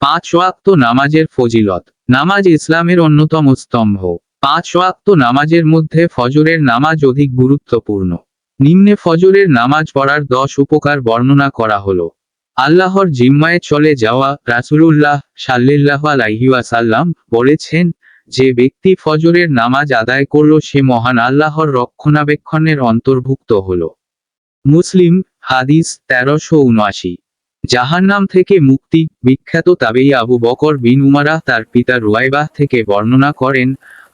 5 ওয়াক্ত নামাজের ফজিলত। নামাজ ইসলামের অন্যতম স্তম্ভ। 5 ওয়াক্ত নামাজের মধ্যে ফজরের নামাজ অধিক গুরুত্বপূর্ণ। নিম্নে ফজরের নামাজ পড়ার 10 উপকার বর্ণনা করা হলো। আল্লাহর জিম্মায় চলে যাওয়া রাসূলুল্লাহ সাল্লাল্লাহু আলাইহি ওয়াসাল্লাম বলেছেন, যে ব্যক্তি ফজরের নামাজ আদায় করল সে মহান আল্লাহর রক্ষণাবেক্ষণের অন্তর্ভুক্ত হল। মুসলিম হাদিস 1379। জাহান্নাম থেকে মুক্তি। বিখ্যাত তাবেঈ আবু বকর বিন উমারা তার পিতা রুয়াইবাহ থেকে বর্ণনা করেন,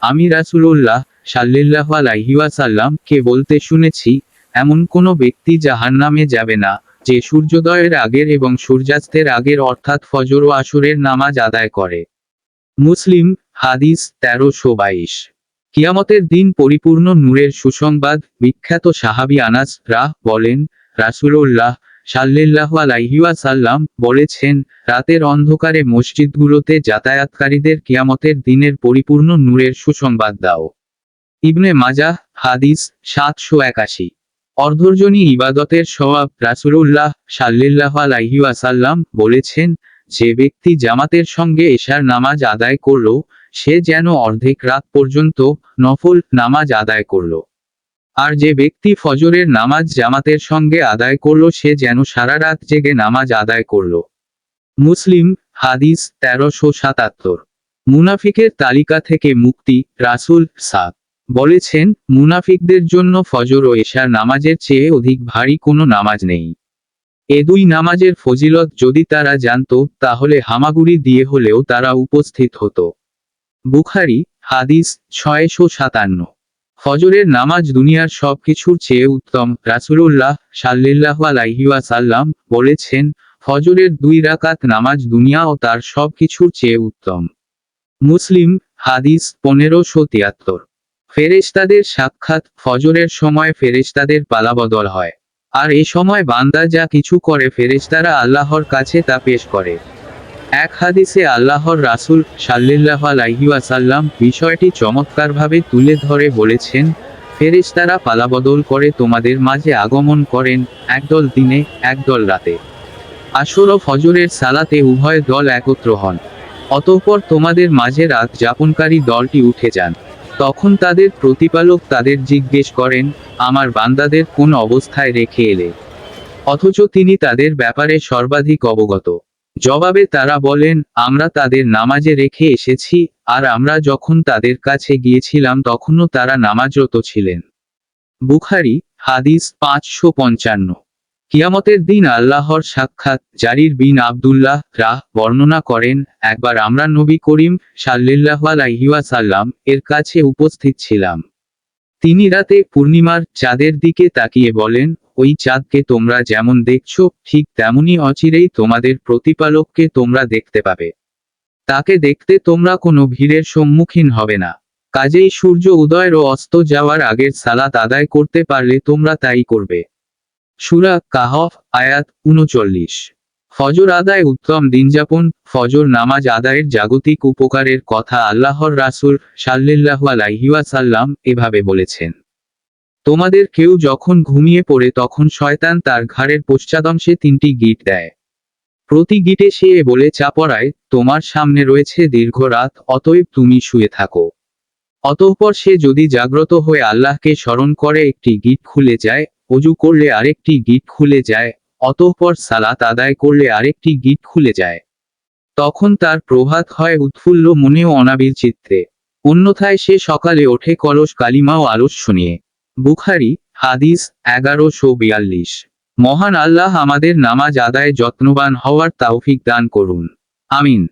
আমি রাসূলুল্লাহ সাল্লাল্লাহু আলাইহি ওয়াসাল্লাম কে বলতে শুনেছি, এমন কোনো ব্যক্তি জাহান্নামে যাবে না যে সূর্যোদয়ের আগের এবং সূর্যাস্তের আগের অর্থাৎ ফজর ও আসরের নামাজ আদায় করে। মুসলিম হাদিস 1322। কিয়ামতের দিন পরিপূর্ণ নূরের সুসংবাদ। বিখ্যাত সাহাবী আনাস বলেন, রাসূলুল্লাহ সাল্লাল্লাহু আলাইহি ওয়াসাল্লাম বলেছেন, রাতের অন্ধকারে মসজিদগুলোতে যাতায়াতকারীদের কিয়ামতের দিনের পরিপূর্ণ নূরের সুসংবাদ দাও। ইবনে মাজাহ হাদিস 781। অর্ধর্জনী ইবাদতের সওয়াব। রাসূলুল্লাহ সাল্লাল্লাহু আলাইহি ওয়াসাল্লাম বলেছেন, যে ব্যক্তি জামাতের সঙ্গে এশার নামাজ আদায় করল সে যেন অর্ধেক রাত পর্যন্ত নফল নামাজ আদায় করল। আর যে ব্যক্তি ফজরের নামাজ জামাতের সঙ্গে আদায় করল সে যেন সারা রাত জেগে নামাজ আদায় করল। মুসলিম হাদিস 1377। মুনাফিকের তালিকা থেকে মুক্তি। রাসূল বলেছেন, মুনাফিকদের জন্য ফজর ও এশার নামাজের চেয়ে অধিক ভারী কোনো নামাজ নেই। এ দুই নামাজের ফজিলত যদি তারা জানত তাহলে হামাগুড়ি দিয়ে হলেও তারা উপস্থিত হতো। বুখারী হাদিস 657। ফজরের নামাজ দুনিয়ার সব কিছুর চেয়ে উত্তম। রাসূলুল্লাহ সাল্লাল্লাহু আলাইহি ওয়াসাল্লাম বলেছেন, ফজরের 2 রাকাত নামাজ দুনিয়া ও তার সব কিছুর চেয়ে উত্তম। মুসলিম হাদিস 1573। ফেরেশতাদের সাক্ষাৎ। ফজরের সময় ফেরেশতাদের পালাবদল হয়, আর এ সময় বান্দা যা কিছু করে ফেরেশতারা আল্লাহর কাছে তা পেশ করে। এক হাদিসে আল্লাহর রাসূল সাল্লাল্লাহু আলাইহি ওয়াসাল্লাম বিষয়টি চমৎকারভাবে তুলে ধরে বলেছেন, ফেরেশতারা পালাবদল করে তোমাদের মাঝে আগমন করেন, একদল দিনে একদল রাতে। আসর ও ফজরের সালাতে উভয় দল একত্র হন। অতঃপর তোমাদের মাঝে রাত যাপনকারী দলটি উঠে যান। তখন তাদের প্রতিপালক তাদের জিজ্ঞেস করেন, আমার বান্দাদের কোন অবস্থায় রেখে এলে? অথচ তিনি তাদের ব্যাপারে সর্বাধিক অবগত। জবাবে তারা বলেন, আমরা তাদের নামাজে রেখে এসেছি, আর আমরা যখন তাদের কাছে গিয়েছিলাম তখনও তারা নামাজরত ছিলেন। বুখারী হাদিস 555। কিয়ামতের দিন আল্লাহর সাক্ষাৎ। জারির বিন আব্দুল্লাহ বর্ণনা করেন, একবার আমরা নবী করিম সাল্লাল্লাহু আলাইহি ওয়াসাল্লাম এর কাছে উপস্থিত ছিলাম। তিনি রাতে পূর্ণিমার চাঁদের দিকে তাকিয়ে বলেন, ওই চাঁদকে তোমরা যেমন দেখছো ঠিক তেমনি অচিরেই তোমাদের প্রতিপালককে তোমরা দেখতে পাবে। তাকে দেখতে তোমরা কোনো ভিড়ের সম্মুখীন হবে না। কাজেই সূর্য উদয়ের ও অস্ত যাওয়ার আগের সালাত আদায় করতে পারলে তোমরা তাই করবে। সূরা কাহফ আয়াত 39। ফজর আদায় উত্তম দিনযাপন। ফজর নামাজ আদায়ের জাগতিক উপকারের কথা আল্লাহর রাসূল সাল্লাল্লাহু আলাইহি ওয়াসাল্লাম এভাবে বলেছেন, তোমাদের কেউ যখন ঘুমিয়ে পড়ে তখন শয়তান তার ঘাড়ের পশ্চাদংশে 3টি গিঁট দেয়। প্রতি গিঁটে সে বলে চাপড়ায়, তোমার সামনে রয়েছে দীর্ঘ রাত, অতএব তুমি শুয়ে থাকো। অতঃপর সে যদি জাগ্রত হয়ে আল্লাহকে স্মরণ করে একটি গিঁট খুলে যায়, ওযু করলে আরেকটি গিঁট খুলে যায়, অতঃপর সালাত আদায় করলে আরেকটি গিঁট খুলে যায়। তখন তার প্রভাত হয় উৎফুল্ল মনে ও অনাবিল চিত্তে। অন্যথায় সে সকালে ওঠে কলস কালিমা ও আলস্য নিয়ে। বুখারী হাদিস 1142। মহান আল্লাহ আমাদের নামাজ আদায়ে যত্নবান হওয়ার তৌফিক দান করুন। আমিন।